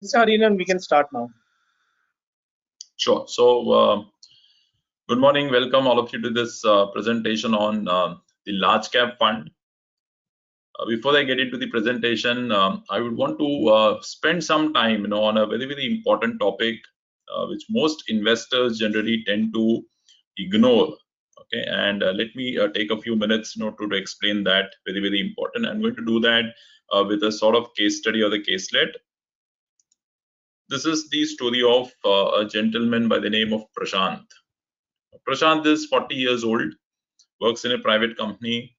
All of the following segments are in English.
Mr. Hariharan, we can start now. Sure. So, good morning. Welcome all of you to this presentation on the large cap fund. Before I get into the presentation, I would want to spend some time, on a very, very important topic, which most investors generally tend to ignore. Okay, and let me take a few minutes, to explain that. Very, very important. I'm going to do that with a sort of case study or the caselet. This is the story of a gentleman by the name of Prashant. Prashant is 40 years old, works in a private company.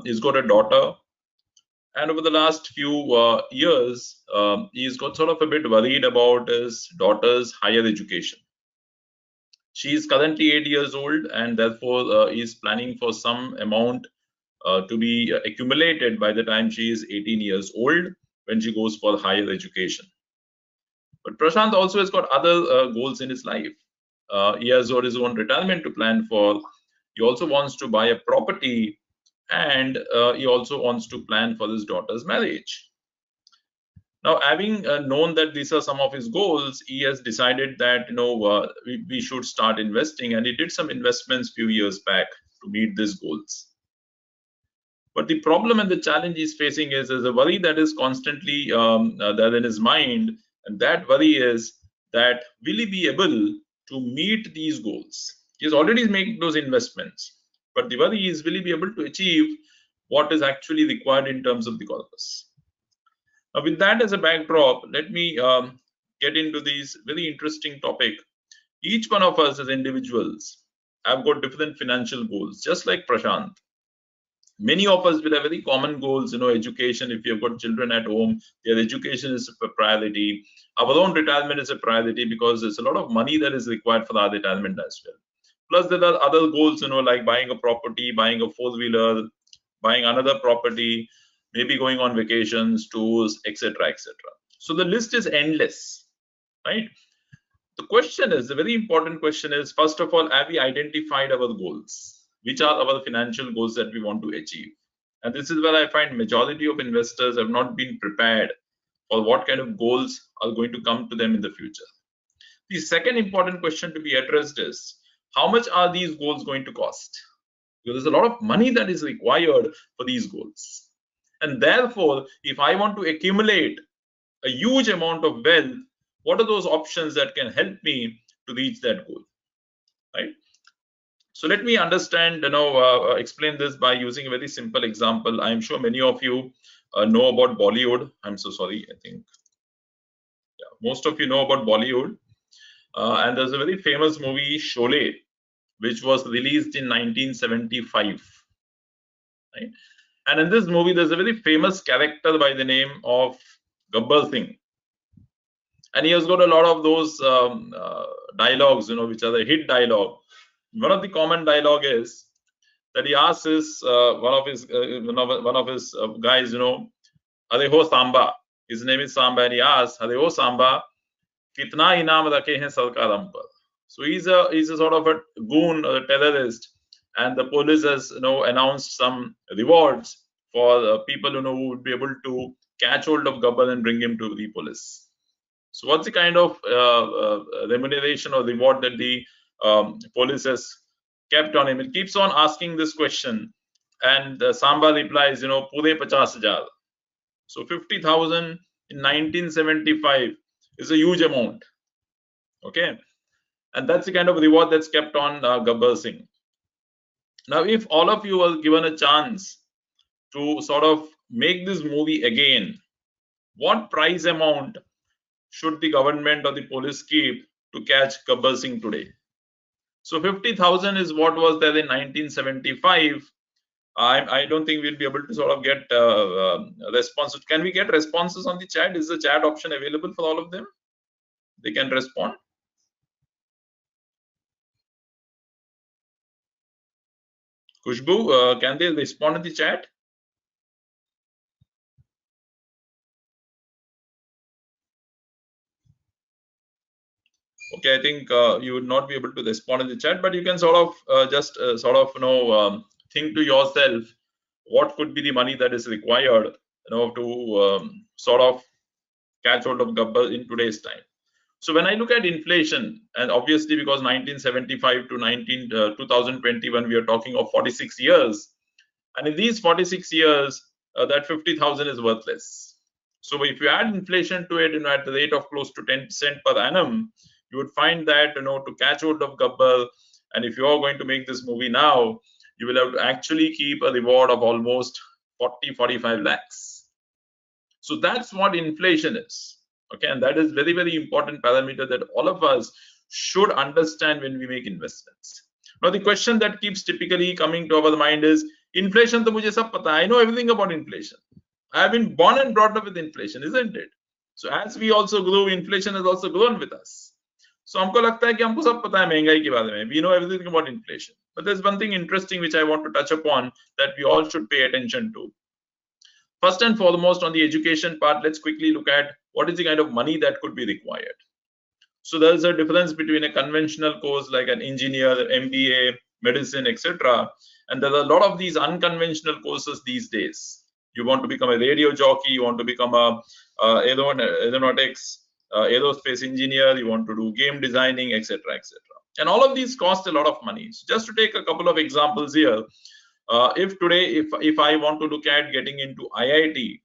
He's got a daughter, and over the last few years, he's got sort of a bit worried about his daughter's higher education. She is currently 8 years old, and therefore he's planning for some amount to be accumulated by the time she is 18 years old when she goes for higher education. But Prashant also has got other goals in his life. He has got his own retirement to plan for. He also wants to buy a property, and he also wants to plan for his daughter's marriage. Now, having known that these are some of his goals, he has decided that we should start investing, and he did some investments few years back to meet these goals. But the problem and the challenge he's facing is a worry that is constantly there in his mind, and that worry is that will he be able to meet these goals? He's already making those investments, but the worry is will he be able to achieve what is actually required in terms of the corpus? Now, with that as a backdrop, let me get into this very interesting topic. Each one of us as individuals have got different financial goals, just like Prashant. Many of us will have very common goals, education. If you've got children at home, their education is a priority. Our own retirement is a priority because there's a lot of money that is required for our retirement as well. Plus, there are other goals, like buying a property, buying a four-wheeler, buying another property, maybe going on vacations, tours, etc., etc. So the list is endless, right? The question is, the very important question is, first of all, have we identified our goals? Which are our financial goals that we want to achieve? And this is where I find majority of investors have not been prepared for what kind of goals are going to come to them in the future. The second important question to be addressed is, how much are these goals going to cost? Because there's a lot of money that is required for these goals. And therefore, if I want to accumulate a huge amount of wealth, what are those options that can help me to reach that goal, right? So let me understand, explain this by using a very simple example. I'm sure many of you know about Bollywood. I'm so sorry. I think most of you know about Bollywood. And there's a very famous movie, Sholay, which was released in 1975. Right? And in this movie, there's a very famous character by the name of Gabbar Singh. And he has got a lot of those dialogues, which are the hit dialogue. One of the common dialogue is that he asks one of his guys, "Are ho Samba?" His name is Samba, and he asks, "Are ho Samba? Kitna inam rakhe hain sarkaram par?" So he's a sort of a goon, a terrorist, and the police has announced some rewards for people who would be able to catch hold of Gabbar and bring him to the police. So what's the kind of remuneration or reward that the police has kept on him? It keeps on asking this question, and Samba replies, pure 50,000. So 50,000 in 1975 is a huge amount. Okay, and that's the kind of reward that's kept on Gabbar Singh. Now, if all of you were given a chance to sort of make this movie again, what price amount should the government or the police keep to catch Gabbar Singh today? So 50,000 is what was there in 1975. I don't think we'll be able to sort of get responses. Can we get responses on the chat? Is the chat option available for all of them? They can respond. Kushbu, can they respond in the chat? Okay, I think you would not be able to respond in the chat, but you can sort of just think to yourself what could be the money that is required, to sort of catch hold of gabbar in today's time. So when I look at inflation, and obviously because 1975 to 2021, we are talking of 46 years. And in these 46 years, that 50,000 is worthless. So if you add inflation to it, at the rate of close to 10% per annum, you would find that, to catch hold of gabbar, and if you are going to make this movie now, you will have to actually keep a reward of almost 40-45 lakhs. So that's what inflation is. Okay, and that is very, very important parameter that all of us should understand when we make investments. Now, the question that keeps typically coming to our mind is, inflation to mujhe sab pata hai. I know everything about inflation. I have been born and brought up with inflation, isn't it? So as we also grow, inflation has also grown with us. So हमको लगता है कि हमको सब पता है महंगाई के बारे में. We know everything about inflation. But there's one thing interesting which I want to touch upon that we all should pay attention to. First and foremost, on the education part, let's quickly look at what is the kind of money that could be required. So there is a difference between a conventional course like an engineer, MBA, medicine, etc. And there are a lot of these unconventional courses these days. You want to become a radio jockey, you want to become a aeronautics, aerospace engineer, you want to do game designing, etc., etc. And all of these cost a lot of money. So just to take a couple of examples here, if today, if I want to look at getting into IIT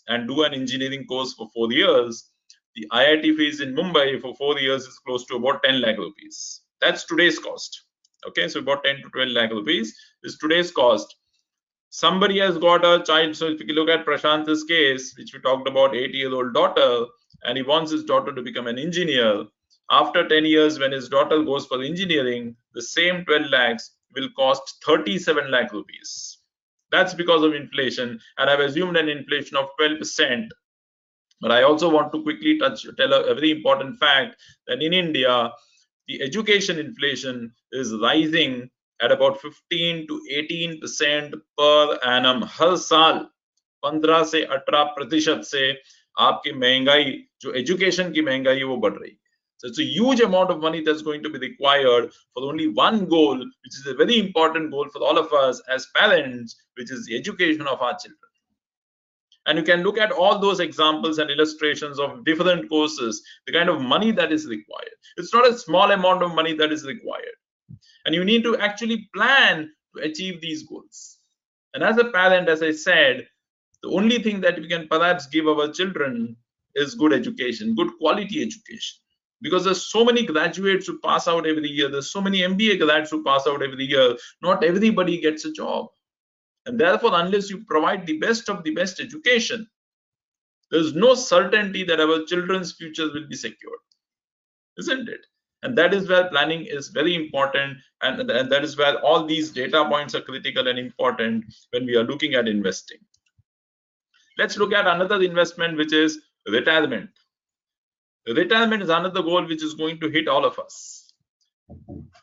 and do an engineering course for 4 years, the IIT fees in Mumbai for 4 years is close to about 10 lakh rupees. That's today's cost. Okay, so about 10 to 12 lakh rupees is today's cost. Somebody has got a child. So if you look at Prashant's case, which we talked about, 8-year-old daughter, and he wants his daughter to become an engineer. After 10 years, when his daughter goes for engineering, the same 12 lakhs will cost 37 lakh rupees. That's because of inflation, and I've assumed an inflation of 12%. But I also want to quickly tell a very important fact that in India, the education inflation is rising at about 15 to 18% per annum. हर साल 15 से 18% से आपकी महंगाई, जो education की महंगाई है, वो बढ़ रही है. So it's a huge amount of money that's going to be required for only one goal, which is a very important goal for all of us as parents, which is the education of our children. And you can look at all those examples and illustrations of different courses, the kind of money that is required. It's not a small amount of money that is required. And you need to actually plan to achieve these goals. And as a parent, as I said, the only thing that we can perhaps give our children is good education, good quality education. Because there's so many graduates who pass out every year. There's so many MBA grads who pass out every year. Not everybody gets a job. And therefore, unless you provide the best of the best education, there's no certainty that our children's futures will be secured, isn't it? And that is where planning is very important, and that is where all these data points are critical and important when we are looking at investing. Let's look at another investment, which is retirement. Retirement is another goal which is going to hit all of us,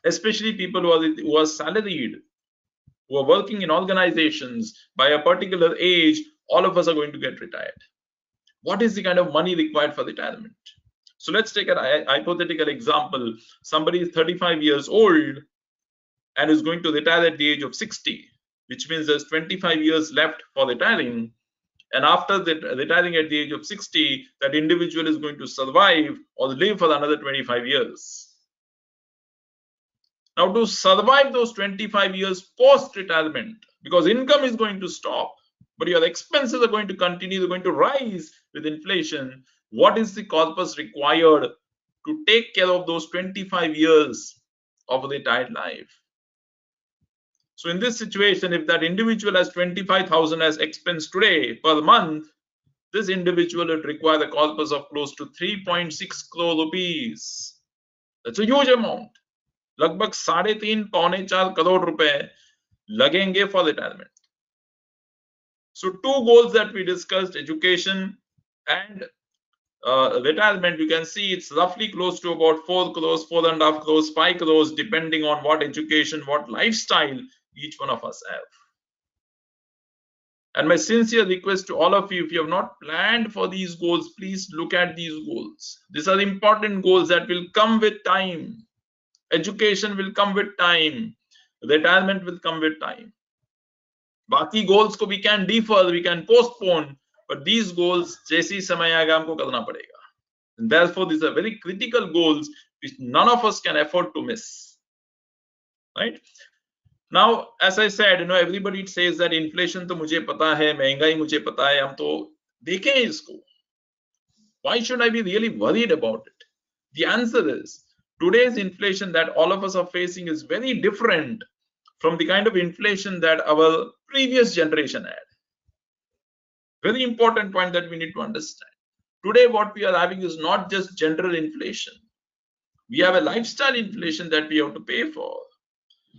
especially people who are salaried, who are working in organizations. By a particular age, all of us are going to get retired. What is the kind of money required for retirement? So let's take a hypothetical example. Somebody is 35 years old and is going to retire at the age of 60, which means there's 25 years left for retiring. And after retiring at the age of 60, that individual is going to survive or live for another 25 years. Now, to survive those 25 years post-retirement, because income is going to stop, but your expenses are going to continue, they're going to rise with inflation, what is the corpus required to take care of those 25 years of retired life? So in this situation, if that individual has 25,000 as expense today per month, this individual would require a corpus of close to 3.6 crore rupees. That's a huge amount. लगभग 3.5-4 crore रुपए लगेंगे for retirement. So two goals that we discussed, education and retirement, you can see it's roughly close to about 4 crores, 4.5 crores, 5 crores, depending on what education, what lifestyle each one of us have. And my sincere request to all of you, if you have not planned for these goals, please look at these goals. These are important goals that will come with time. Education will come with time. Retirement will come with time. Baki goals ko we can defer, we can postpone, but these goals जैसी समय आएगा हमको करना पड़ेगा. And therefore these are very critical goals which none of us can afford to miss, right? Now as I said, everybody says that inflation तो मुझे पता है, महंगाई मुझे पता है, हम तो देखें इसको. Why should I be really worried about it? The answer is today's inflation that all of us are facing is very different from the kind of inflation that our previous generation had. Very important point that we need to understand. Today what we are having is not just general inflation. We have a lifestyle inflation that we have to pay for.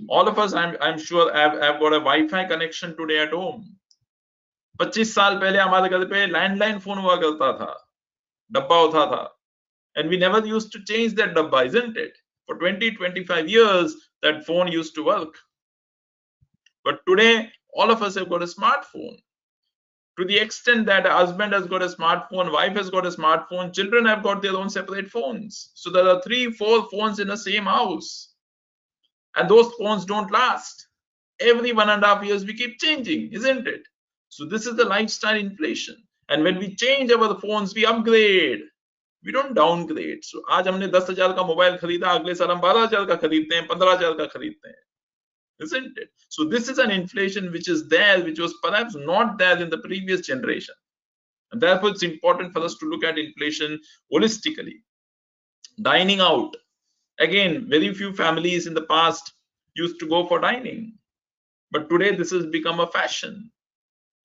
All of us, I'm sure, have got a Wi-Fi connection today at home. 25 साल पहले हमारे घर पे landline phone हुआ करता था, डब्बा होता था, and we never used to change that dabba, isn't it? For 20-25 years that phone used to work. But today all of us have got a smartphone. To the extent that a husband has got a smartphone, wife has got a smartphone, children have got their own separate phones. So there are 3-4 phones in the same house. And those phones don't last. Every 1.5 years we keep changing, isn't it? So this is the lifestyle inflation. And when we change our phones, we upgrade. We don't downgrade. So आज हमने 10,000 का mobile खरीदा, अगले साल हम 12,000 का खरीदते हैं, 15,000 का खरीदते हैं. Isn't it? So this is an inflation which is there, which was perhaps not there in the previous generation. And therefore it's important for us to look at inflation holistically. Dining out. Again, very few families in the past used to go for dining. But today this has become a fashion.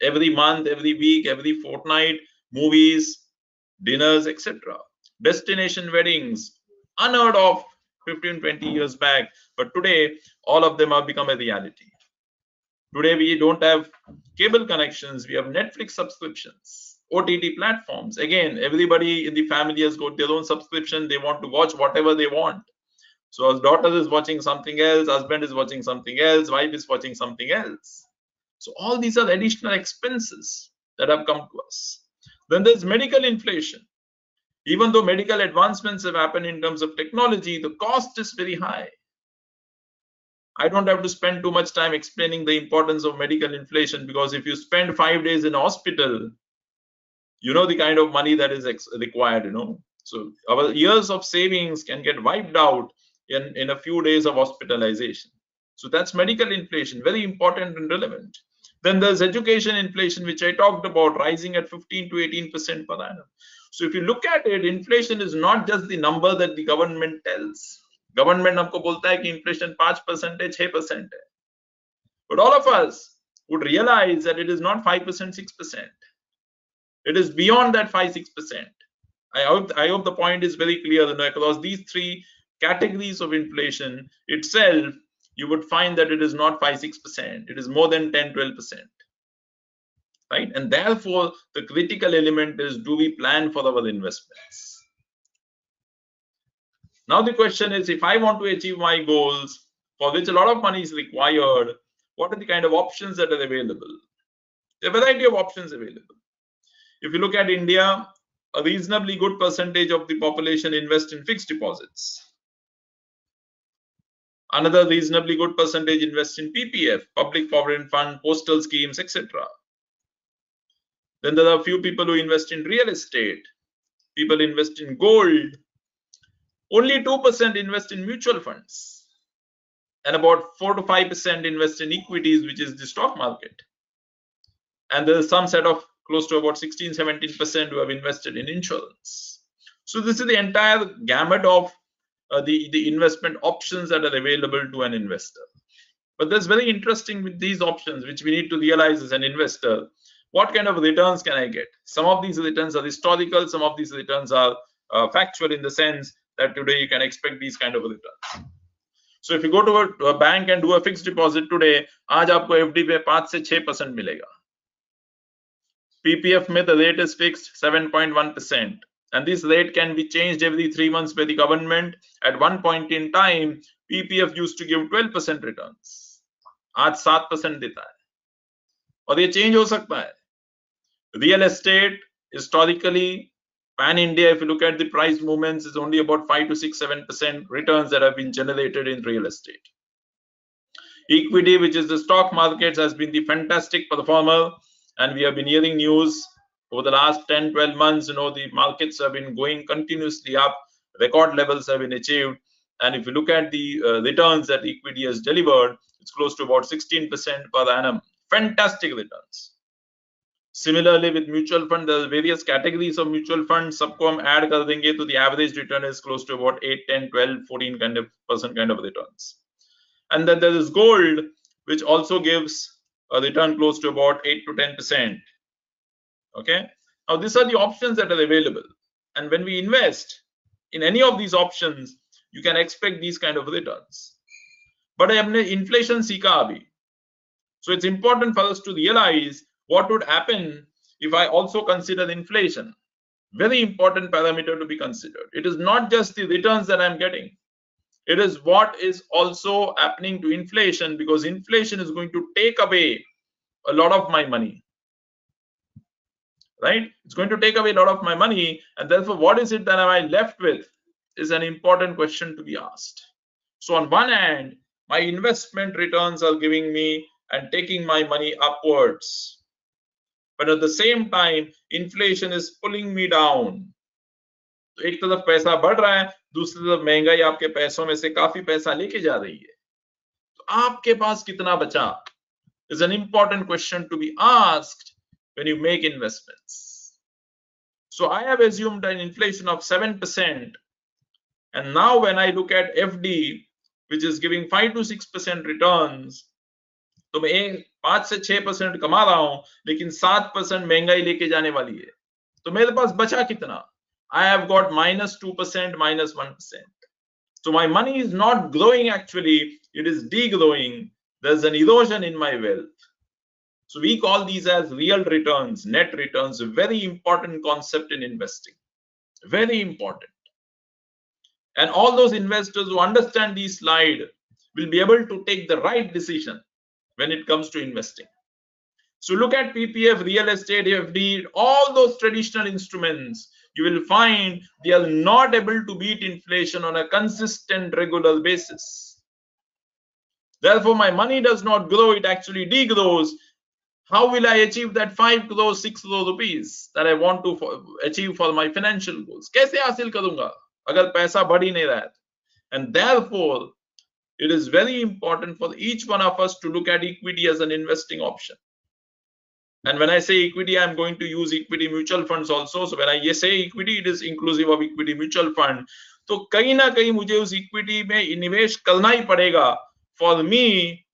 Every month, every week, every fortnight, movies, dinners, etc. Destination weddings, unheard of 15-20 years back, but today all of them have become a reality. Today we don't have cable connections, we have Netflix subscriptions, OTT platforms. Again, everybody in the family has got their own subscription. They want to watch whatever they want. So his daughter is watching something else, husband is watching something else, wife is watching something else. So all these are additional expenses that have come to us. Then there's medical inflation. Even though medical advancements have happened in terms of technology, the cost is very high. I don't have to spend too much time explaining the importance of medical inflation, because if you spend 5 days in a hospital, you know the kind of money that is required, So our years of savings can get wiped out in a few days of hospitalization. So that's medical inflation, very important and relevant. Then there's education inflation, which I talked about, rising at 15 to 18% per annum. So if you look at it, inflation is not just the number that the government tells. Government हमको बोलता है कि inflation 5% है, 6% है. But all of us would realize that it is not 5%, 6%. It is beyond that 5-6%. I hope the point is very clear. Across these three categories of inflation itself, you would find that it is not 5-6%. It is more than 10-12%. Right? And therefore, the critical element is, do we plan for our investments? Now the question is, if I want to achieve my goals, for which a lot of money is required, what are the kind of options that are available? There are a variety of options available. If you look at India, a reasonably good percentage of the population invest in fixed deposits. Another reasonably good percentage invest in PPF, Public Provident Fund, postal schemes, etc. Then there are a few people who invest in real estate. People invest in gold. Only 2% invest in mutual funds. And about 4 to 5% invest in equities, which is the stock market. And there is some set of close to about 16-17% who have invested in insurance. So this is the entire gamut of the investment options that are available to an investor. But that's very interesting with these options, which we need to realize as an investor. What kind of returns can I get? Some of these returns are historical. Some of these returns are factual, in the sense that today you can expect these kind of returns. So if you go to a bank and do a fixed deposit today, आज आपको FD पे 5 से 6% मिलेगा. PPF में the rate is fixed 7.1%, and this rate can be changed every 3 months by the government. At one point in time, PPF used to give 12% returns. आज 7% देता है, और ये change हो सकता है. Real estate, historically, pan India, if you look at the price movements, is only about 5 to 6-7% returns that have been generated in real estate. Equity, which is the stock markets, has been the fantastic performer, and we have been hearing news Over the last 10-12 months, the markets have been going continuously up. Record levels have been achieved. And if you look at the returns that equity has delivered, it's close to about 16% per annum. Fantastic returns. Similarly, with mutual fund, there are various categories of mutual funds. सबको हम add कर देंगे, तो the average return is close to about 8, 10, 12, 14% kind of returns. And then there is gold, which also gives a return close to about 8 to 10%. Okay. Now these are the options that are available, and when we invest in any of these options, you can expect these kind of returns. But हमने inflation सीखा अभी, so it's important for us to realize what would happen if I also consider inflation. Very important parameter to be considered. It is not just the returns that I'm getting. It is what is also happening to inflation, because inflation is going to take away a lot of my money. Right? It's going to take away a lot of my money, and therefore what is it that am I left with is an important question to be asked. So on one hand, my investment returns are giving me and taking my money upwards. But at the same time, inflation is pulling me down. तो एक तरफ पैसा बढ़ रहा है, दूसरी तरफ महंगाई आपके पैसों में से काफी पैसा लेके जा रही है. तो आपके पास कितना बचा is an important question to be asked when you make investments. So I have assumed an inflation of 7%, and now when I look at FD, which is giving 5 to 6% returns, तो मैं 5 से 6% कमा रहा हूं, लेकिन 7% महंगाई लेके जाने वाली है. तो मेरे पास बचा कितना? I have got -2%, -1%. So my money is not growing actually, it is degrowing. There's an erosion in my wealth. So we call these as real returns, net returns, a very important concept in investing. Very important. And all those investors who understand this slide will be able to take the right decision when it comes to investing. So look at PPF, real estate, FD, all those traditional instruments. You will find they are not able to beat inflation on a consistent, regular basis. Therefore, my money does not grow, it actually degrows. How will I achieve that 5 crore, 6 crore rupees that I want to achieve for my financial goals? कैसे हासिल करूंगा अगर पैसा बढ़ ही नहीं रहा है? And therefore, it is very important for each one of us to look at equity as an investing option. And when I say equity, I'm going to use equity mutual funds also. So when I say equity, it is inclusive of equity mutual fund. तो कहीं ना कहीं मुझे उस equity में निवेश करना ही पड़ेगा for me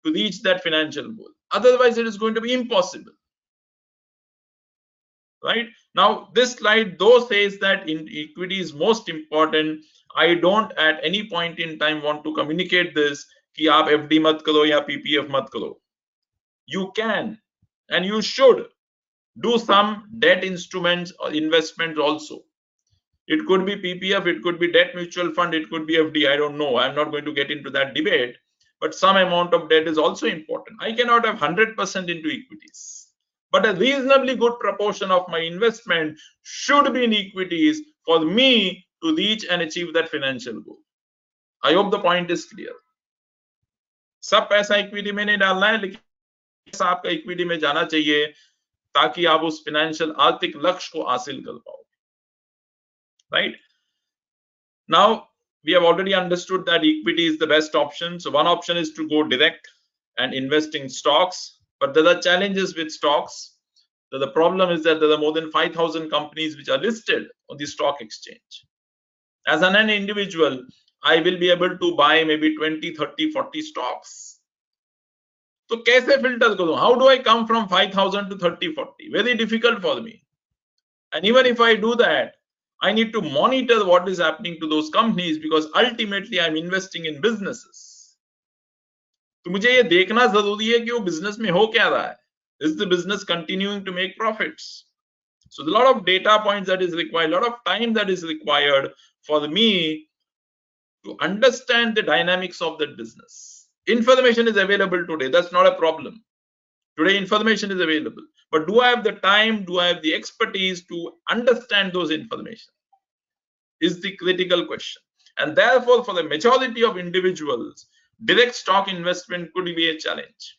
to reach that financial goal. Otherwise, it is going to be impossible. Right? Now, this slide though says that equity is most important. I don't at any point in time want to communicate this कि आप FD मत करो या PPF मत करो. You can and you should do some debt instruments or investments also. It could be PPF, it could be debt mutual fund, it could be FD. I don't know. I'm not going to get into that debate. But some amount of debt is also important. I cannot have 100% into equities. But a reasonably good proportion of my investment should be in equities for me to reach and achieve that financial goal. I hope the point is clear. सब पैसा equity में नहीं डालना है, लेकिन पैसा आपका equity में जाना चाहिए ताकि आप उस फाइनेंशियल आर्थिक लक्ष्य को हासिल कर पाओ. Right? Now, we have already understood that equity is the best option. So one option is to go direct and invest in stocks. But there are challenges with stocks. So the problem is that there are more than 5,000 companies which are listed on the stock exchange. As an individual, I will be able to buy maybe 20, 30, 40 stocks. So कैसे filter करूं? How do I come from 5,000 to 30, 40? Very difficult for me. And even if I do that, I need to monitor what is happening to those companies, because ultimately I'm investing in businesses. तो मुझे ये देखना जरूरी है कि वो business में हो क्या रहा है. Is the business continuing to make profits? So there's a lot of data points that is required, a lot of time that is required for me to understand the dynamics of that business. Information is available today. That's not a problem. Today information is available. But do I have the time? Do I have the expertise to understand those information? Is the critical question. And therefore, for the majority of individuals, direct stock investment could be a challenge.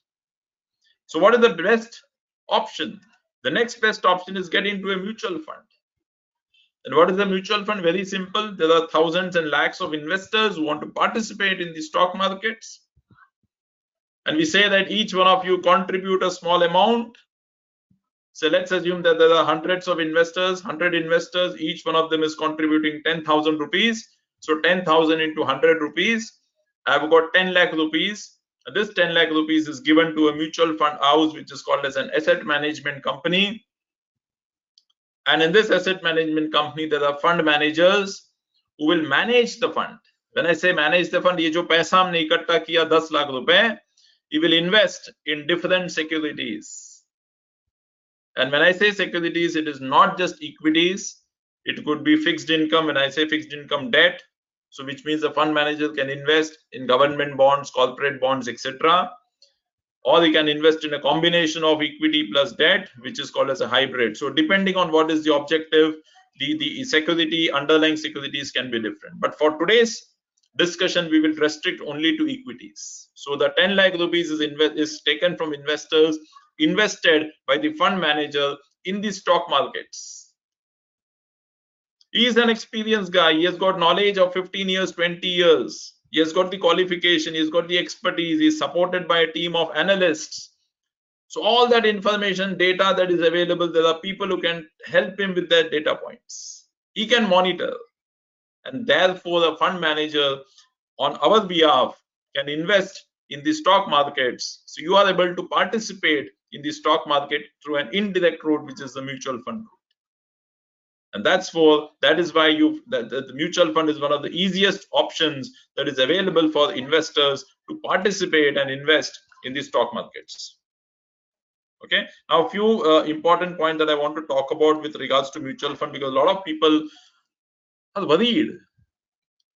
So what is the best option? The next best option is get into a mutual fund. And what is the mutual fund? Very simple. There are thousands and lakhs of investors who want to participate in the stock markets. And we say that each one of you contribute a small amount. So let's assume that there are hundreds of investors, 100 investors, each one of them is contributing 10,000 rupees. So 10,000 into 100 rupees, I've got 10 lakh rupees. This 10 lakh rupees is given to a mutual fund house, which is called as an asset management company. And in this asset management company, there are fund managers who will manage the fund. When I say manage the fund, ये जो पैसा हमने इकट्ठा किया 10 लाख रुपए, he will invest in different securities. And when I say securities, it is not just equities. It could be fixed income. When I say fixed income, debt. So which means the fund manager can invest in government bonds, corporate bonds, etc. Or they can invest in a combination of equity plus debt, which is called as a hybrid. So depending on what is the objective, the security, underlying securities can be different. But for today's discussion, we will restrict only to equities. So the 10 lakh rupees is taken from investors, invested by the fund manager in the stock markets. He is an experienced guy. He has got knowledge of 15 years, 20 years. He has got the qualification. He has got the expertise. He is supported by a team of analysts. So all that information, data that is available, there are people who can help him with their data points. He can monitor. And therefore, the fund manager on our behalf can invest in the stock markets. So you are able to participate in the stock market through an indirect route, which is the mutual fund route. And that is why the mutual fund is one of the easiest options that is available for investors to participate and invest in the stock markets. Okay, now a few important points that I want to talk about with regards to mutual fund, because a lot of people are worried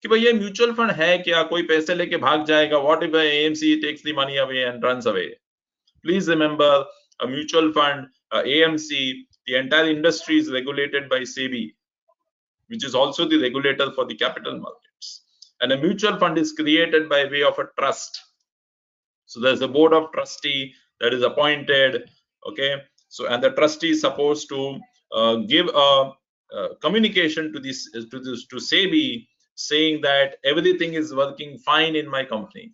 कि भाई ये mutual fund है क्या, कोई पैसे लेके भाग जाएगा, what if AMC takes the money away and runs away? Please remember, a mutual fund, AMC, the entire industry is regulated by SEBI, which is also the regulator for the capital markets. And a mutual fund is created by way of a trust. So there's a board of trustee that is appointed. Okay, so and the trustee is supposed to give a communication to SEBI, saying that everything is working fine in my company.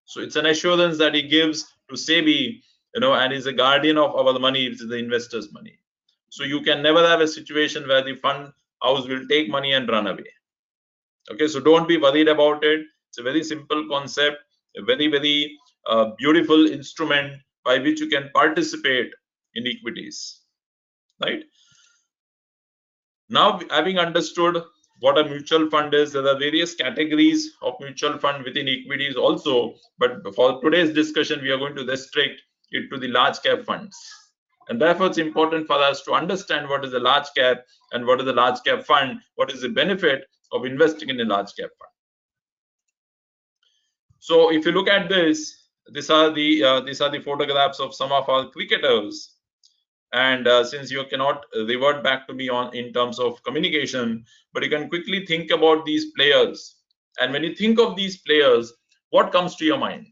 So it's an assurance that he gives to SEBI, and is a guardian of our money, which is the investors' money. So you can never have a situation where the fund house will take money and run away. Okay, so don't be worried about it. It's a very simple concept, a very, very beautiful instrument by which you can participate in equities, right? Now, having understood what a mutual fund is, there are various categories of mutual fund within equities also, but for today's discussion, we are going to restrict it to the large cap funds. And therefore, it's important for us to understand what is a large cap and what is a large cap fund, what is the benefit of investing in a large cap fund. So if you look at this, these are the photographs of some of our cricketers. And since you cannot revert back to me in terms of communication, but you can quickly think about these players. And when you think of these players, what comes to your mind?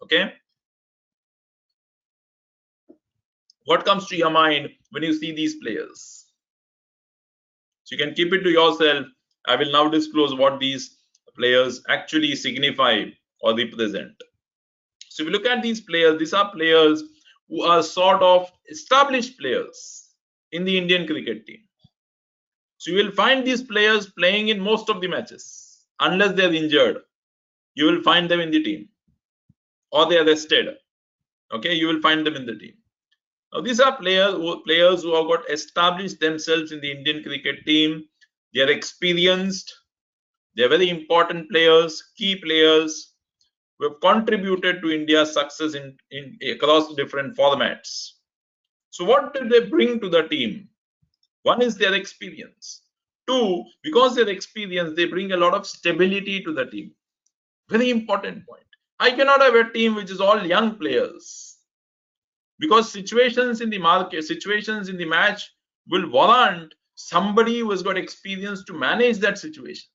Okay, what comes to your mind when you see these players? So you can keep it to yourself. I will now disclose what these players actually signify or represent. So if you look at these players, these are players who are sort of established players in the Indian cricket team. So you will find these players playing in most of the matches. Unless they are injured, you will find them in the team, or they are rested. Okay, you will find them in the team. Now these are players who have got established themselves in the Indian cricket team. They are experienced. They are very important players, key players, who have contributed to India's success in across different formats. So what did they bring to the team? One is their experience. Two, because they're experienced, they bring a lot of stability to the team. Very important point. I cannot have a team which is all young players, because situations in the market, situations in the match will warrant somebody who has got experience to manage that situation,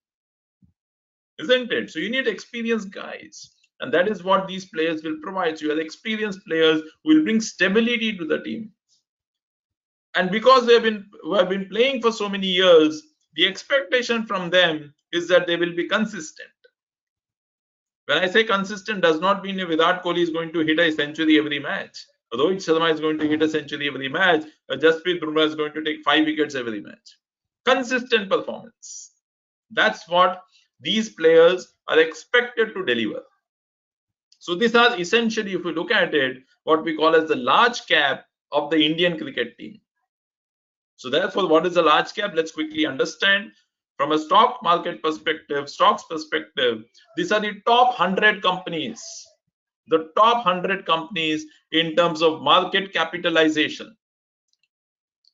isn't it? So you need experienced guys. And that is what these players will provide. So you have experienced players who will bring stability to the team. And because they have been playing for so many years, the expectation from them is that they will be consistent. When I say consistent, does not mean Virat Kohli is going to hit a century every match. Rohit Sharma is going to hit a century every match. Jasprit Bumrah is going to take 5 wickets every match. Consistent performance. That's what these players are expected to deliver. So these are essentially, if we look at it, what we call as the large cap of the Indian cricket team. So therefore, what is a large cap? Let's quickly understand. From a stock market perspective, stocks perspective, these are the top 100 companies. The top 100 companies in terms of market capitalization.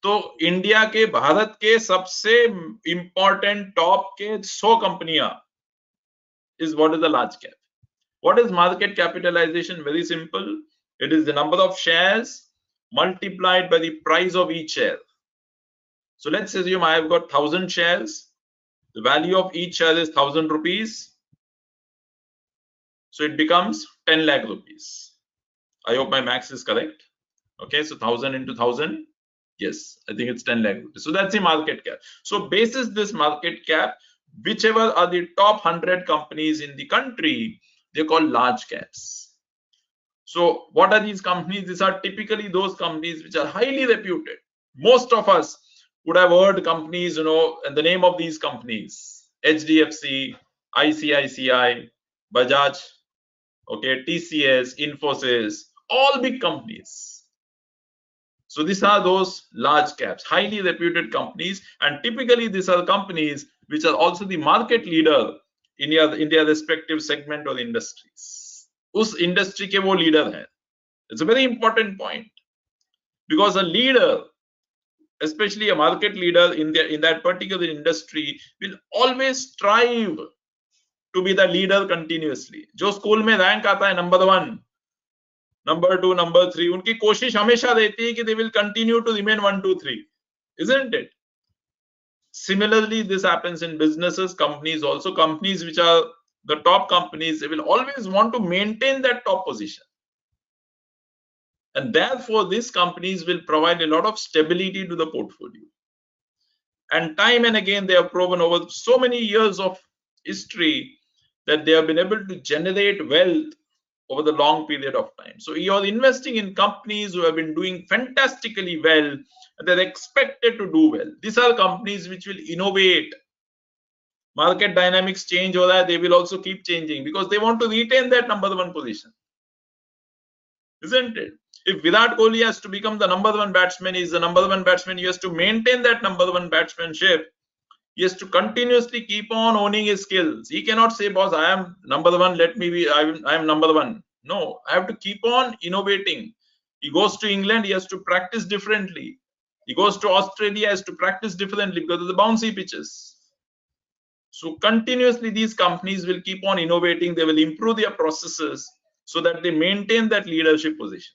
तो India के भारत के सबसे important top के 100 कंपनियां is what is the large cap. What is market capitalization? Very simple. It is the number of shares multiplied by the price of each share. So let's assume I have got 1000 shares. The value of each share is 1000 rupees. So it becomes 10 lakh rupees. I hope my maths is correct. Okay, so 1000 into 1000. Yes, I think it's 10 lakh rupees. So that's the market cap. So basis this market cap, whichever are the top 100 companies in the country, they're called large caps. So what are these companies? These are typically those companies which are highly reputed. Most of us would have heard companies, and the name of these companies: HDFC, ICICI, Bajaj, okay, TCS, Infosys, all big companies. So these are those large caps, highly reputed companies, and typically these are companies which are also the market leader in their respective segment or industries. उस industry के वो leader हैं. It's a very important point, because a leader, especially a market leader in that particular industry, will always strive to be the leader continuously. जो school में rank आता है number 1, number 2, number 3, उनकी कोशिश हमेशा रहती है कि they will continue to remain 1, 2, 3, isn't it? Similarly, this happens in businesses, companies also. Companies which are the top companies, they will always want to maintain that top position. And therefore, these companies will provide a lot of stability to the portfolio. And time and again, they have proven over so many years of history that they have been able to generate wealth over the long period of time. So you're investing in companies who have been doing fantastically well, and they're expected to do well. These are companies which will innovate. Market dynamics change or that, they will also keep changing because they want to retain that number 1 position. Isn't it? If Virat Kohli has to become the number 1 batsman, he's the number 1 batsman, he has to maintain that number 1 batsmanship. He has to continuously keep on owning his skills. He cannot say, boss, I am number 1, let me be, I am number 1. No, I have to keep on innovating. He goes to England, he has to practice differently. He goes to Australia, he has to practice differently because of the bouncy pitches. So continuously these companies will keep on innovating. They will improve their processes so that they maintain that leadership position.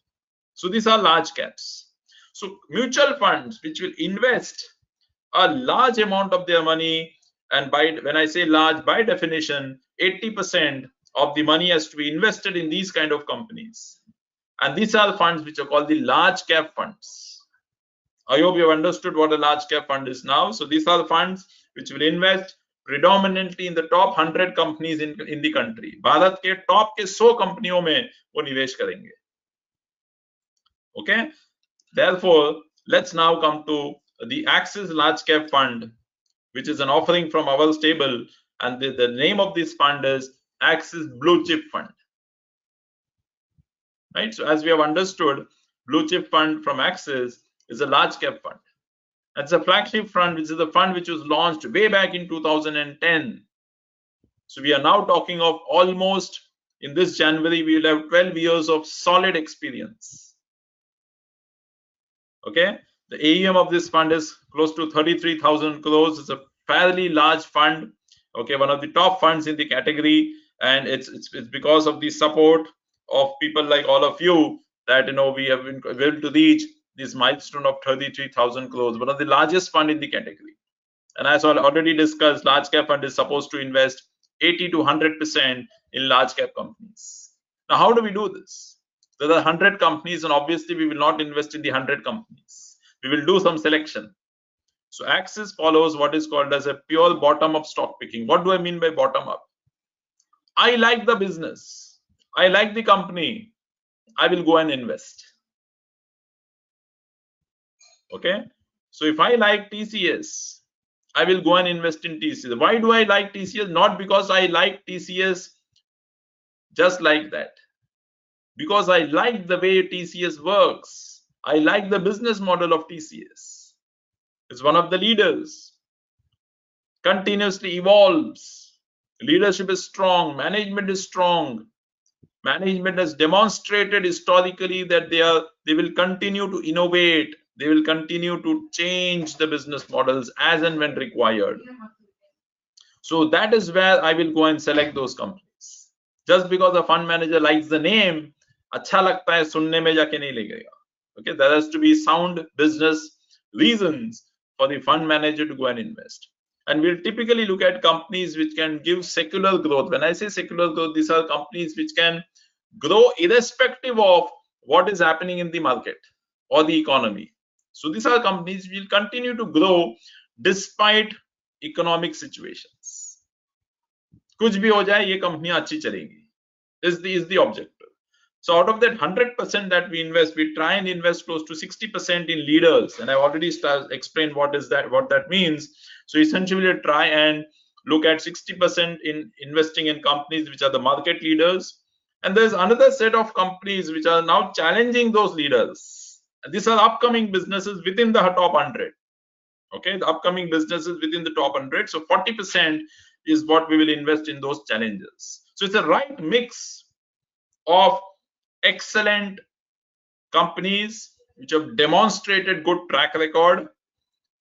So these are large caps. So mutual funds which will invest a large amount of their money, and when I say large, by definition, 80% of the money has to be invested in these kind of companies. And these are funds which are called the large cap funds. I hope you have understood what a large cap fund is now. So these are the funds which will invest predominantly in the top 100 companies in the country. Bharat के top के 100 कंपनियों में वो निवेश करेंगे. Okay. Therefore, let's now come to the Axis Large Cap Fund, which is an offering from our stable, and the name of this fund is Axis Bluechip Fund. Right. So as we have understood, Bluechip Fund from Axis is a large cap fund. It's a flagship fund, which is the fund which was launched way back in 2010. So we are now talking of almost, in this January, we will have 12 years of solid experience. Okay. The AUM of this fund is close to 33,000 crores. It's a fairly large fund. Okay, one of the top funds in the category, and it's because of the support of people like all of you that we have been able to reach this milestone of 33,000 crores, one of the largest fund in the category. And as I already discussed, large cap fund is supposed to invest 80 to 100% in large cap companies. Now, how do we do this? There are 100 companies, and obviously we will not invest in the 100 companies. We will do some selection. So Axis follows what is called as a pure bottom-up stock picking. What do I mean by bottom-up? I like the business. I like the company. I will go and invest. Okay. So if I like TCS, I will go and invest in TCS. Why do I like TCS? Not because I like TCS just like that. Because I like the way TCS works. I like the business model of TCS. It's one of the leaders. Continuously evolves. Leadership is strong. Management is strong. Management has demonstrated historically that they will continue to innovate. They will continue to change the business models as and when required. So that is where I will go and select those companies. Just because a fund manager likes the name, अच्छा लगता है सुनने में जाके नहीं लगेगा. Okay, there has to be sound business reasons for the fund manager to go and invest. And we'll typically look at companies which can give secular growth. When I say secular growth, these are companies which can grow irrespective of what is happening in the market or the economy. So these are companies which will continue to grow despite economic situations. कुछ भी हो जाए ये कंपनियां अच्छी चलेंगी is the objective. So out of that 100% that we invest, we try and invest close to 60% in leaders, and I already explained what that means. So essentially we try and look at 60% in investing in companies which are the market leaders, and there's another set of companies which are now challenging those leaders. And these are upcoming businesses within the top 100. Okay, the upcoming businesses within the top 100. So 40% is what we will invest in those challenges. So it's a right mix of excellent companies which have demonstrated good track record,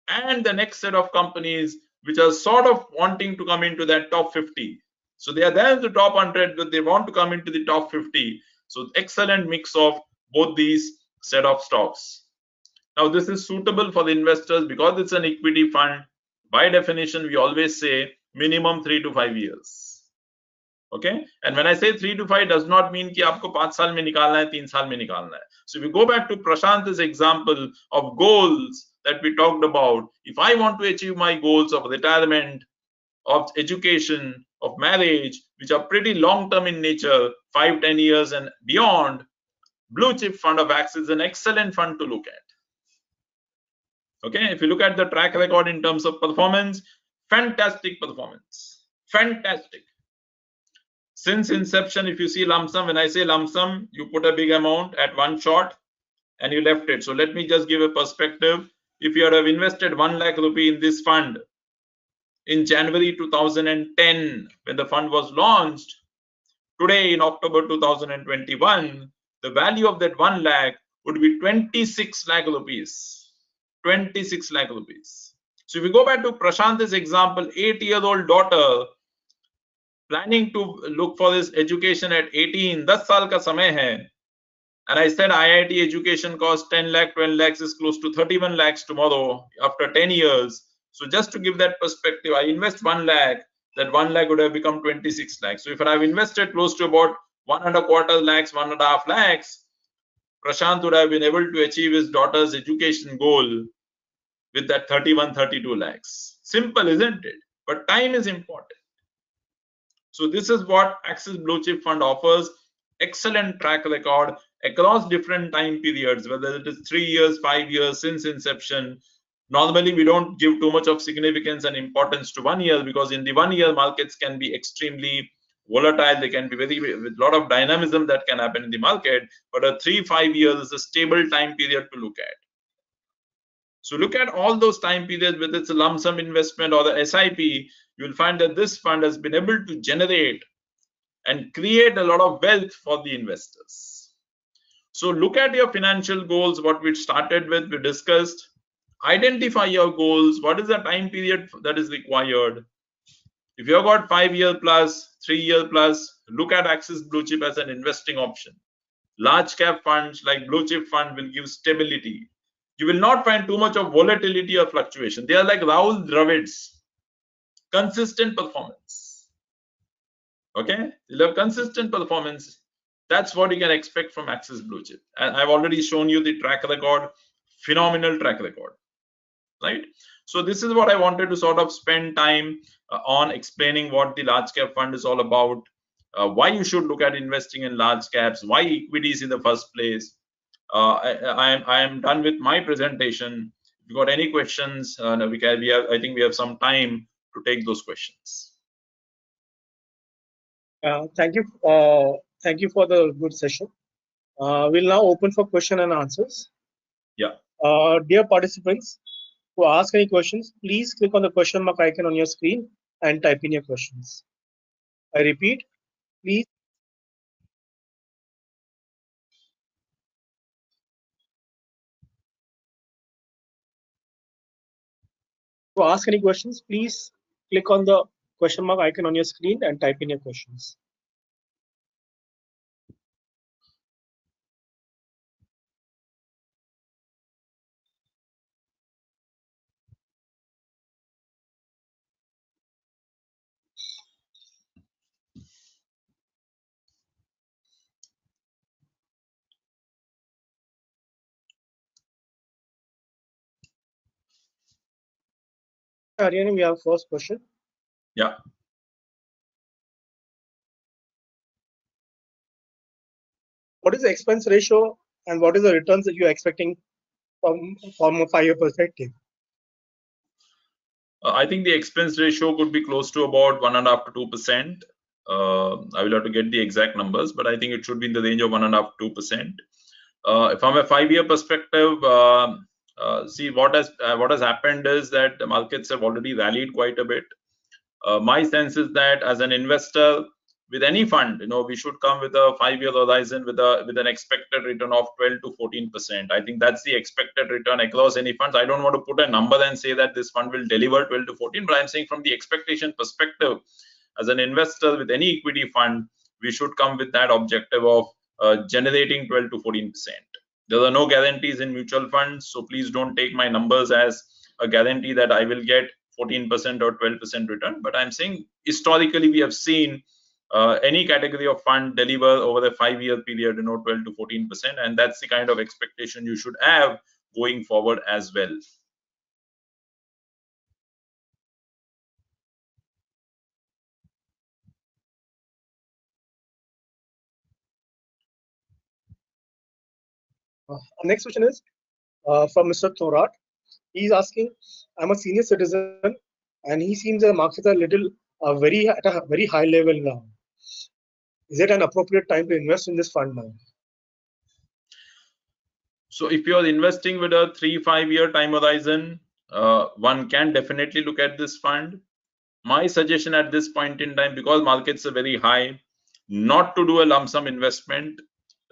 and the next set of companies which are sort of wanting to come into that top 50. So they are there in the top 100, but they want to come into the top 50. So excellent mix of both these set of stocks. Now this is suitable for the investors because it's an equity fund. By definition, we always say minimum 3 to 5 years. Okay, and when I say 3 to 5 does not mean कि आपको 5 साल में निकालना है, 3 साल में निकालना है. So if we go back to Prashant's example of goals that we talked about, if I want to achieve my goals of retirement, of education, of marriage, which are pretty long term in nature, 5-10 years and beyond, Blue Chip Fund of Axis is an excellent fund to look at. Okay, if you look at the track record in terms of performance, fantastic performance, fantastic. Since inception, if you see lump sum, when I say lump sum, you put a big amount at one shot and you left it. So let me just give a perspective. If you have invested 1 lakh rupee in this fund in January 2010, when the fund was launched, today in October 2021, the value of that 1 lakh would be 26 lakh rupees. 26 lakh rupees. So if you go back to Prashant's example, 8-year-old daughter planning to look for this education at 18, 10 साल का समय है, and I said IIT education cost 10 lakh, 12 lakhs is close to 31 lakhs tomorrow after 10 years. So just to give that perspective, I invest 1 lakh, that 1 lakh would have become 26 lakhs. So if I have invested close to about 1.25 lakhs, 1.5 lakhs, Prashant would have been able to achieve his daughter's education goal with that 31-32 lakhs. Simple, isn't it? But time is important. So this is what Axis Bluechip Fund offers. Excellent track record across different time periods, whether it is 3 years, 5 years since inception. Normally, we don't give too much of significance and importance to 1 year because in the 1 year markets can be extremely volatile. They can be with a lot of dynamism that can happen in the market. But a 3-5 years is a stable time period to look at. So look at all those time periods, whether it's a lump sum investment or the SIP, you will find that this fund has been able to generate and create a lot of wealth for the investors. So look at your financial goals, what we started with, we discussed. Identify your goals. What is the time period that is required? If you've got 5 year plus, 3 year plus, look at Axis Bluechip as an investing option. Large cap funds like Bluechip Fund will give stability. You will not find too much of volatility or fluctuation. They are like Rahul Dravid's. Consistent performance. Okay, you'll have consistent performance That's what you can expect from Axis Bluechip. And I've already shown you the track record, phenomenal track record, right? So this is what I wanted to sort of spend time on explaining what the large cap fund is all about, why you should look at investing in large caps, why equities in the first place. I am done with my presentation. If you got any questions, I think we have some time to take those questions. Thank you. Thank you for the good session. We'll now open for question and answers. Yeah. Dear participants, to ask any questions, please click on the question mark icon on your screen and type in your questions. I repeat, please. To ask any questions, please click on the question mark icon on your screen and type in your questions. Hariharan, we have first question. Yeah. What is the expense ratio and what is the returns that you are expecting from a 5-year perspective? I think the expense ratio could be close to about 1.5 to 2%. I will have to get the exact numbers, but I think it should be in the range of 1.5 to 2%. From a 5-year perspective, see what has happened is that the markets have already rallied quite a bit. My sense is that as an investor with any fund, we should come with a 5-year horizon with an expected return of 12 to 14%. I think that's the expected return across any funds. I don't want to put a number and say that this fund will deliver 12 to 14, but I'm saying from the expectation perspective, as an investor with any equity fund, we should come with that objective of generating 12 to 14%. There are no guarantees in mutual funds, so please don't take my numbers as a guarantee that I will get 14% or 12% return. But I'm saying historically we have seen any category of fund deliver over a 5-year period, 12 to 14%, and that's the kind of expectation you should have going forward as well. Next question is from Mr. Thorat. He's asking, I'm a senior citizen and he seems the markets are at a very high level now. Is it an appropriate time to invest in this fund now? So if you're investing with a 3-5 year time horizon, one can definitely look at this fund. My suggestion at this point in time, because markets are very high, not to do a lump sum investment,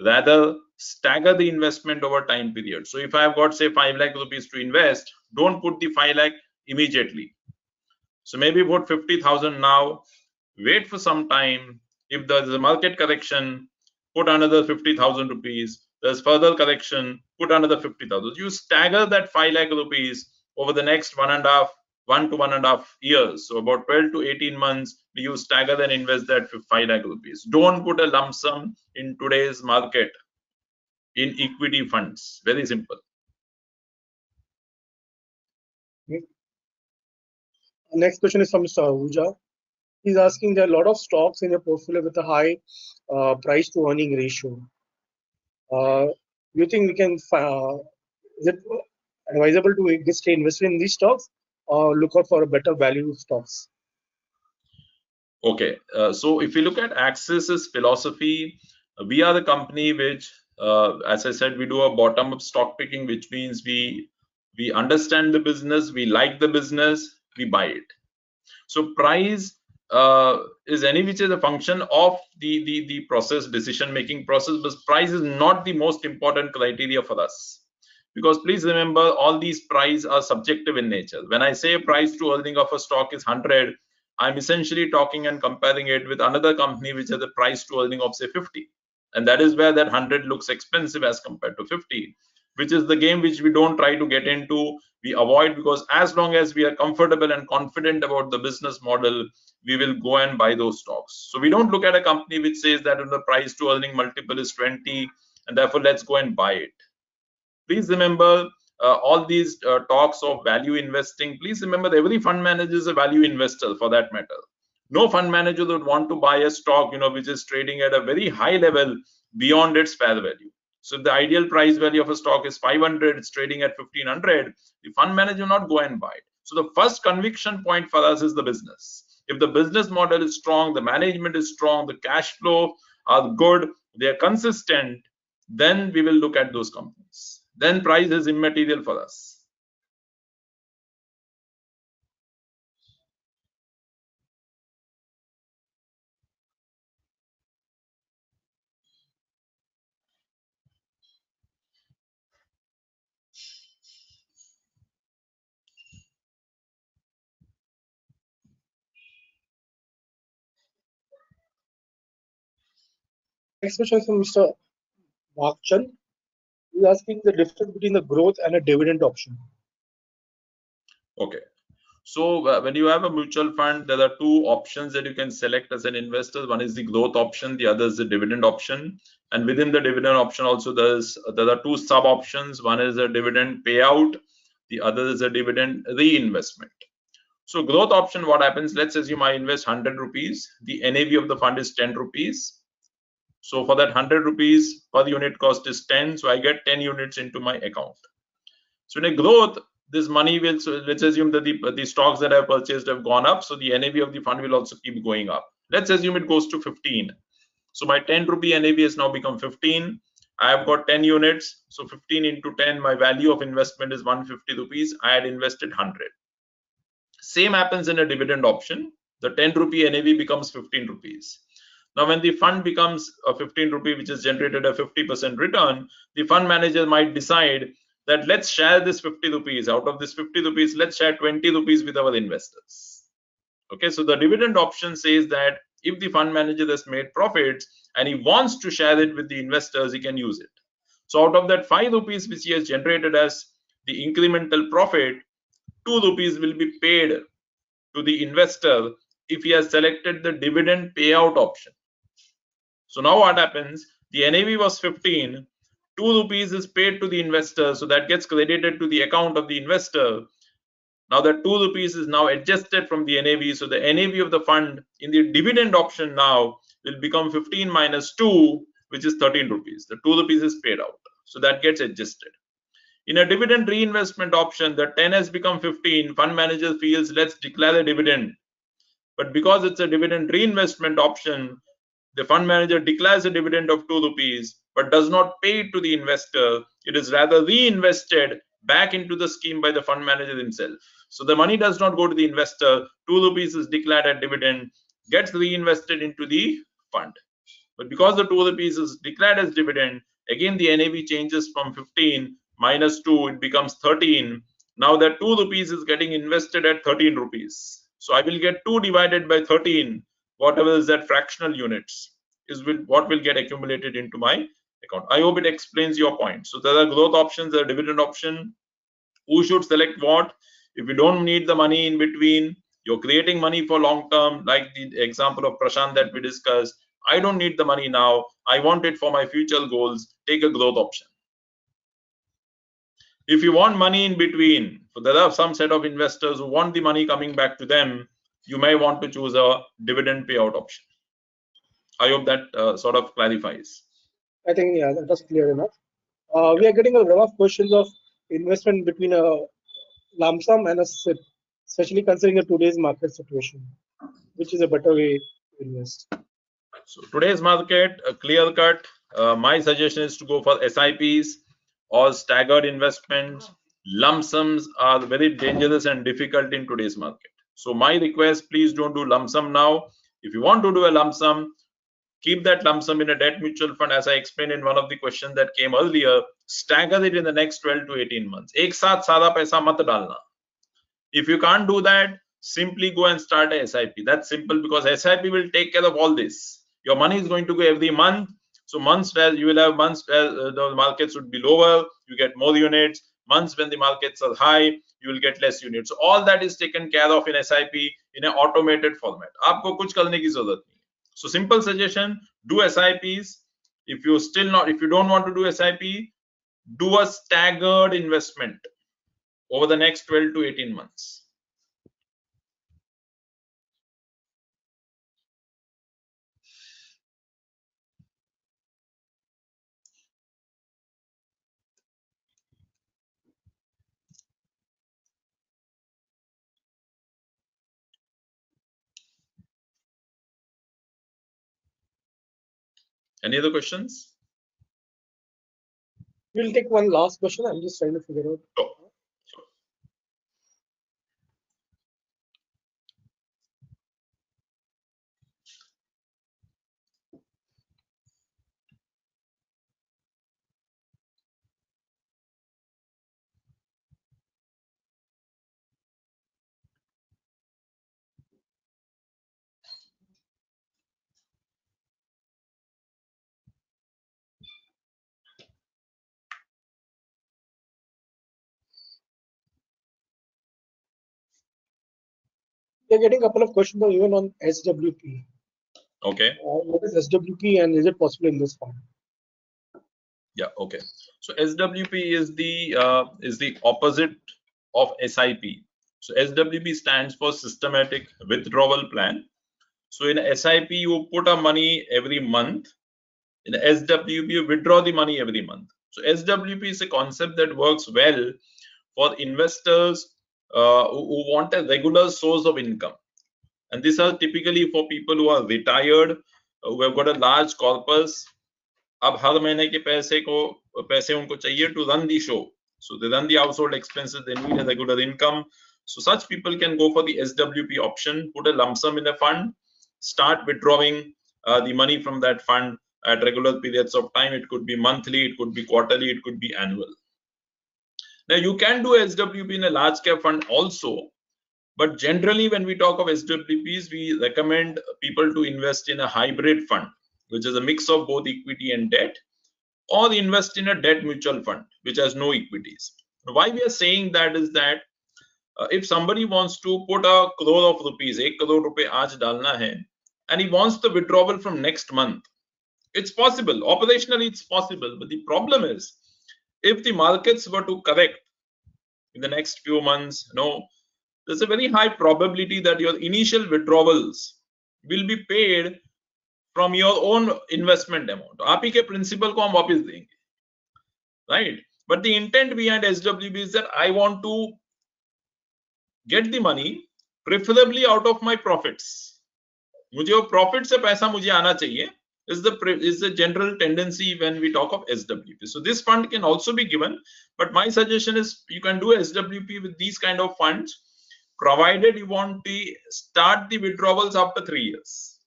rather stagger the investment over time period. So if I've got say 5 lakh rupees to invest, don't put the 5 lakh immediately. So maybe put 50,000 now, wait for some time. If there's a market correction, put another 50,000 rupees. There's further correction, put another 50,000. You stagger that 5 lakh rupees over the next 1 to 1.5 years. So about 12 to 18 months, you stagger and invest that 5 lakh rupees. Don't put a lump sum in today's market in equity funds. Very simple. Next question is from Mr. Ahuja. He's asking, there are a lot of stocks in your portfolio with a high price to earning ratio. Do you think we can, is it advisable to stay invested in these stocks or look out for a better value stocks? Okay, so if you look at Axis's philosophy, we are the company which, as I said, we do a bottom-up stock picking, which means we understand the business, we like the business, we buy it. So price is any which is a function of the process, decision-making process, but price is not the most important criteria for us. Because please remember, all these prices are subjective in nature. When I say price to earning of a stock is 100, I'm essentially talking and comparing it with another company which has a price to earning of say 50. And that is where that 100 looks expensive as compared to 50. which is the game which we don't try to get into. We avoid, because as long as we are comfortable and confident about the business model, we will go and buy those stocks. So we don't look at a company which says that the price to earning multiple is 20 and therefore let's go and buy it. Please remember, all these talks of value investing, please remember that every fund manager is a value investor for that matter. No fund manager would want to buy a stock, which is trading at a very high level beyond its fair value. So if the ideal price value of a stock is 500, it's trading at 1500, the fund manager will not go and buy it. So the first conviction point for us is the business. If the business model is strong, the management is strong, the cash flow are good, they are consistent, then we will look at those companies. Then price is immaterial for us. Next question is from Mr. Bhakchan. He's asking the difference between the growth and a dividend option. Okay. So when you have a mutual fund, there are two options that you can select as an investor. One is the growth option, the other is the dividend option. And within the dividend option also, there are two sub options. One is a dividend payout, the other is a dividend reinvestment. So growth option, what happens? Let's assume I invest 100 rupees. The NAV of the fund is 10 rupees. So for that 100 rupees per unit cost is 10. So I get 10 units into my account. So in a growth, this money will, so let's assume that the stocks that I've purchased have gone up. So the NAV of the fund will also keep going up. Let's assume it goes to 15. So my 10 rupee NAV has now become 15. I have got 10 units. So 15 into 10, my value of investment is 150 rupees. I had invested 100. Same happens in a dividend option. The 10 rupee NAV becomes 15 rupees. Now, when the fund becomes a 15 rupee, which is generated a 50% return, the fund manager might decide that let's share this 50 rupees. Out of this 50 rupees, let's share 20 rupees with our investors. Okay, so the dividend option says that if the fund manager has made profits and he wants to share it with the investors, he can use it. So out of that 5 rupees which he has generated as the incremental profit, 2 rupees will be paid to the investor if he has selected the dividend payout option. So now what happens? The NAV was 15, 2 rupees is paid to the investor, so that gets credited to the account of the investor. Now that 2 rupees is now adjusted from the NAV, so the NAV of the fund in the dividend option now will become 15 minus 2, which is 13 rupees. The 2 rupees is paid out, so that gets adjusted. In a dividend reinvestment option, the 10 has become 15. Fund manager feels let's declare a dividend. But because it's a dividend reinvestment option, the fund manager declares a dividend of 2 rupees but does not pay it to the investor. It is rather reinvested back into the scheme by the fund manager himself. So the money does not go to the investor. 2 rupees is declared as dividend, gets reinvested into the fund. But because the 2 rupees is declared as dividend, again the NAV changes from 15 minus 2, it becomes 13. Now that 2 rupees is getting invested at 13 rupees. So I will get 2 divided by 13, whatever is that fractional units, is what will get accumulated into my account. I hope it explains your point. So there are growth options, there are dividend option. Who should select what? If you don't need the money in between, you're creating money for long term, like the example of Prashant that we discussed. I don't need the money now. I want it for my future goals. Take a growth option. If you want money in between, so there are some set of investors who want the money coming back to them, you may want to choose a dividend payout option. I hope that sort of clarifies. I think, yeah, that was clear enough. We are getting a lot of questions of investment between a lump sum and a SIP, especially considering today's market situation. Which is a better way to invest? So today's market, a clear cut. My suggestion is to go for SIPs or staggered investments. Lump sums are very dangerous and difficult in today's market. So my request, please don't do lump sum now. If you want to do a lump sum, keep that lump sum in a debt mutual fund, as I explained in one of the questions that came earlier. Stagger it in the next 12 to 18 months. Ek saath सारा पैसा मत डालना. If you can't do that, simply go and start a SIP. That's simple, because SIP will take care of all this. Your money is going to go every month. So months where you will have months where the markets would be lower, you get more units. Months when the markets are high, you will get less units. So all that is taken care of in SIP in an automated format. आपको कुछ करने की जरूरत नहीं. So simple suggestion: do SIPs. If you don't want to do SIP, do a staggered investment over the next 12 to 18 months. Any other questions? We'll take one last question. I'm just trying to figure out. Sure. We're getting a couple of questions even on SWP. Okay. What is SWP and is it possible in this fund? Yeah. Okay. So SWP is the opposite of SIP. So SWP stands for Systematic Withdrawal Plan. So in SIP you put a money every month. In SWP you withdraw the money every month. So SWP is a concept that works well for investors who want a regular source of income. And these are typically for people who are retired, who have got a large corpus. अब हर महीने के पैसे उनको चाहिए to run the show. So they run the household expenses, they need a regular income. So such people can go for the SWP option, put a lump sum in a fund, start withdrawing the money from that fund at regular periods of time. It could be monthly, it could be quarterly, it could be annual. Now you can do SWP in a large cap fund also, but generally when we talk of SWPs, we recommend people to invest in a hybrid fund, which is a mix of both equity and debt, or invest in a debt mutual fund, which has no equities. Why we are saying that is that if somebody wants to put a crore of rupees, 1 crore rupees aaj dalna hai, and he wants the withdrawal from next month, it's possible. Operationally, it's possible. But the problem is, if the markets were to correct in the next few months, there's a very high probability that your initial withdrawals will be paid from your own investment amount. आप ही के principal को हम वापस देंगे, right? But the intent behind SWP is that I want to get the money, preferably out of my profits. मुझे वो profit से पैसा मुझे आना चाहिए. Is the general tendency when we talk of SWP. So this fund can also be given, but my suggestion is you can do SWP with these kind of funds, provided you want to start the withdrawals after 3 years.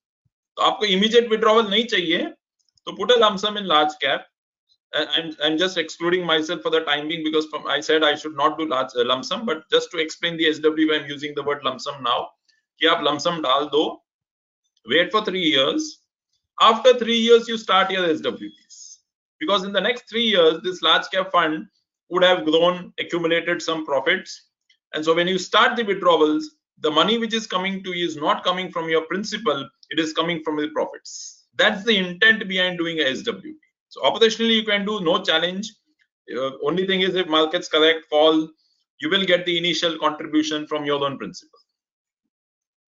तो आपको immediate withdrawal नहीं चाहिए, तो put a lump sum in large cap. I'm just excluding myself for the time being because I said I should not do large lump sum, but just to explain the SWP, I'm using the word lump sum now. कि आप lump sum डाल दो, wait for 3 years. After 3 years, you start your SWPs. Because in the next 3 years, this large cap fund would have grown, accumulated some profits. And so when you start the withdrawals, the money which is coming to you is not coming from your principal, it is coming from the profits. That's the intent behind doing a SWP. So operationally, you can do no challenge. Only thing is if markets correct, fall, you will get the initial contribution from your own principal.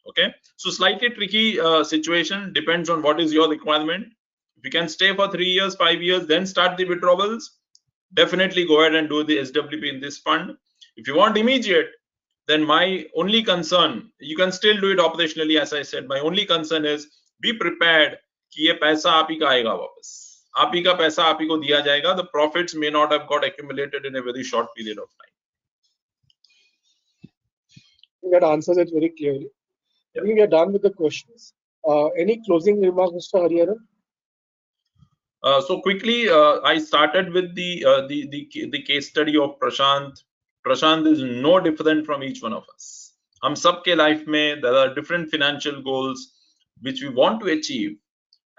Okay, so slightly tricky situation, depends on what is your requirement. If you can stay for 3 years, 5 years, then start the withdrawals, definitely go ahead and do the SWP in this fund. If you want immediate, then my only concern, you can still do it operationally, as I said. My only concern is be prepared कि ये पैसा आप ही का आएगा वापस, आप ही का पैसा आप ही को दिया जाएगा. The profits may not have got accumulated in a very short period of time. That answers it very clearly. I think we are done with the questions. Any closing remarks, Mr. Hariharan? So quickly, I started with the case study of Prashant. Prashant is no different from each one of us. हम सबके life में there are different financial goals which we want to achieve.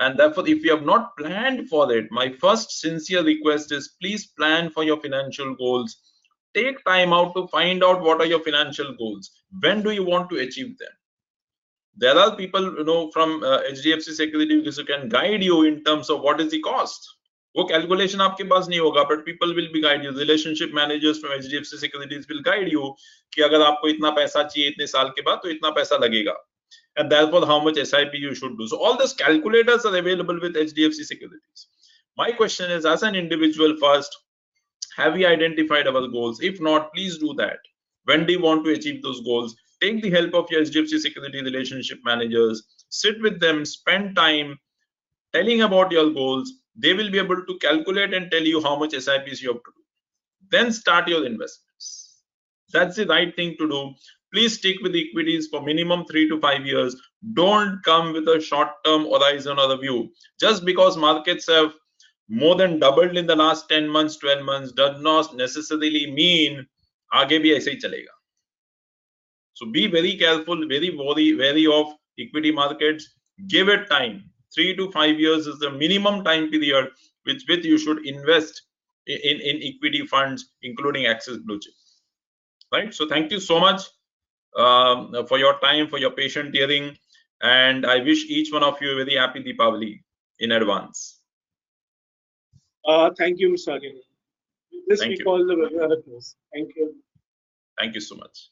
And therefore, if you have not planned for it, my first sincere request is please plan for your financial goals. Take time out to find out what are your financial goals. When do you want to achieve them? There are people, from HDFC Securities who can guide you in terms of what is the cost. वो calculation आपके पास नहीं होगा, but people will be guide you. Relationship managers from HDFC Securities will guide you कि अगर आपको इतना पैसा चाहिए इतने साल के बाद तो इतना पैसा लगेगा, and therefore how much SIP you should do. So all these calculators are available with HDFC Securities. My question is, as an individual, first, have we identified our goals? If not, please do that. When do you want to achieve those goals? Take the help of your HDFC Security relationship managers, sit with them, spend time telling about your goals. They will be able to calculate and tell you how much SIPs you have to do. Then start your investments. That's the right thing to do. Please stick with equities for minimum 3 to 5 years. Don't come with a short-term horizon or a view. Just because markets have more than doubled in the last 10 months, 12 months does not necessarily mean आगे भी ऐसे ही चलेगा. So be very careful, very wary of equity markets. Give it time. 3 to 5 years is the minimum time period with which you should invest in equity funds, including Axis Bluechip. Right. So thank you so much for your time, for your patient hearing, and I wish each one of you a very happy Deepavali in advance. Thank you, Mr. Agin. This we call the webinar close. Thank you. Thank you so much.